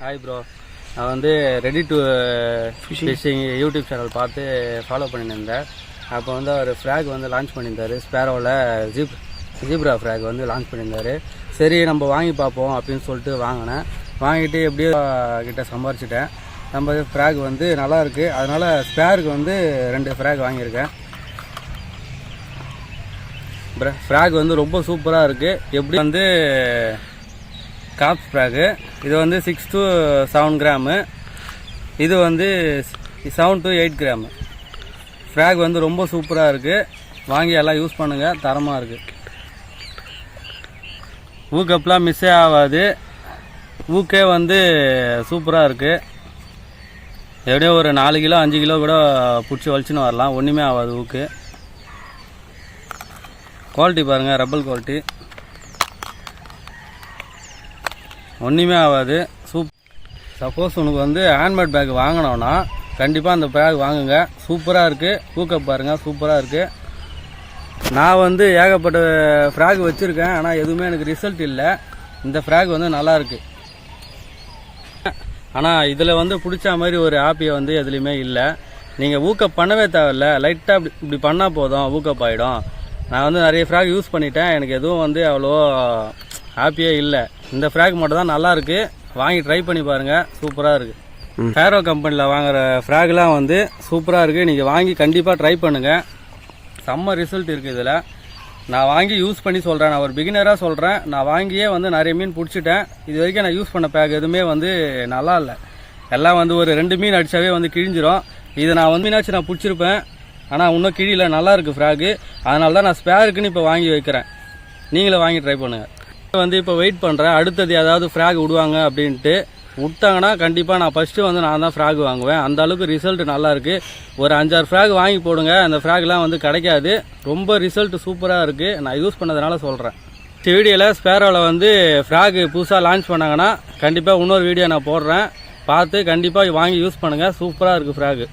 Hi bro, நான் வந்து ready to fishing YouTube channel பார்த்து ஃபாலோ பண்ணியிருந்தேன். அப்போ வந்து அவர் ஃப்ராக் வந்து லான்ச் பண்ணியிருந்தார். ஸ்பேரோவில் ஜீப்ரா ஃப்ராக் வந்து லான்ச் பண்ணியிருந்தார். சரி நம்ம வாங்கி பார்ப்போம் அப்படின்னு சொல்லிட்டு வாங்கினேன். வாங்கிட்டு எப்படியோ கிட்ட சம்பாரிச்சிட்டேன். நம்ம ஃப்ராக் வந்து நல்லாயிருக்கு, அதனால் ஸ்பேருக்கு வந்து 2 ஃப்ராக் வாங்கியிருக்கேன். ஃப்ராக் வந்து ரொம்ப சூப்பராக இருக்குது. எப்படி வந்து காப் ஃப்ராகு, இது வந்து 6 to 7 கிராமு, இது வந்து 7 to 8 கிராமு. ஃப்ராக் வந்து ரொம்ப சூப்பராக இருக்குது. வாங்கி எல்லாம் யூஸ் பண்ணுங்கள், தரமாக இருக்குது. ஊக்கப்லாம் மிஸ்ஸே ஆகாது. ஊக்கே வந்து சூப்பராக இருக்குது. எப்படியோ ஒரு 4 கிலோ 5 கிலோ கூட பிடிச்சி வலிச்சுன்னு வரலாம், ஒன்றுமே ஆகாது. ஊக்கு குவாலிட்டி பாருங்கள், ரப்பல் குவாலிட்டி, ஒன்றுமே ஆகாது. சப்போஸ் உனக்கு வந்து ஹேண்ட்மேட் பேக் வாங்கினோன்னா கண்டிப்பாக அந்த பேக் வாங்குங்க. சூப்பராக இருக்குது. ஊக்கப் பாருங்கள், சூப்பராக இருக்குது. நான் வந்து ஏகப்பட்ட ஃப்ராக் வச்சுருக்கேன், ஆனால் எதுவுமே எனக்கு ரிசல்ட் இல்லை. இந்த ஃப்ராக் வந்து நல்லாயிருக்கு. ஆனால் இதில் வந்து பிடிச்ச மாதிரி ஒரு ஆப்பியை வந்து எதுலேயுமே இல்லை. நீங்கள் ஊக்கப் பண்ணவே தேவையில்லை, லைட்டாக இப்படி பண்ணால் போதும், ஊக்கப் ஆகிடும். நான் வந்து நிறைய ஃப்ராக் யூஸ் பண்ணிட்டேன், எனக்கு எதுவும் வந்து அவ்வளோ ஹாப்பியே இல்லை. இந்த ஃப்ராக் மட்டும் தான் நல்லாயிருக்கு. வாங்கி ட்ரை பண்ணி பாருங்கள், சூப்பராக இருக்குது. ஃபேரோ கம்பெனியில் வாங்குகிற ஃப்ராக்லாம் வந்து சூப்பராக இருக்குது. நீங்கள் வாங்கி கண்டிப்பாக ட்ரை பண்ணுங்கள். செம்ம ரிசல்ட் இருக்குது இதில். நான் வாங்கி யூஸ் பண்ணி சொல்கிறேன். நான் ஒரு பிகினராக சொல்கிறேன். நான் வாங்கியே வந்து நிறைய மீன் பிடிச்சிட்டேன். இது வரைக்கும் நான் யூஸ் பண்ண பேக் எதுவுமே வந்து நல்லா இல்லை. எல்லாம் வந்து ஒரு 2 மீன் அடித்தாவே வந்து கிழிஞ்சிரும். இது நான் வந்து மீனாச்சும் நான் பிடிச்சிருப்பேன், ஆனால் இன்னும் கிழியில. நல்லாயிருக்கு ஃப்ராக்கு. அதனால தான் நான் ஸ்பேருக்குன்னு இப்போ வாங்கி வைக்கிறேன். நீங்களும் வாங்கி ட்ரை பண்ணுங்கள். வந்து இப்போ வெயிட் பண்ணுறேன், அடுத்தது ஏதாவது ஃப்ராக் விடுவாங்க அப்படின்ட்டு. விட்டாங்கன்னா கண்டிப்பாக நான் ஃபஸ்ட்டு வந்து நான் தான் ஃப்ராக் வாங்குவேன். அந்த அளவுக்கு ரிசல்ட் நல்லாயிருக்கு. ஒரு 5-6 ஃப்ராக் வாங்கி போடுங்க. அந்த ஃப்ராக்லாம் வந்து கிடைக்காது. ரொம்ப ரிசல்ட் சூப்பராக இருக்குது. நான் யூஸ் பண்ணதுனால சொல்கிறேன். இந்த வீடியோவில் ஸ்பேரோவில் வந்து ஃப்ராக் புதுசாக லான்ச் பண்ணாங்கன்னா கண்டிப்பாக இன்னொரு வீடியோ நான் போடுறேன். பார்த்து கண்டிப்பாக வாங்கி யூஸ் பண்ணுங்கள். சூப்பராக இருக்குது ஃப்ராக்கு.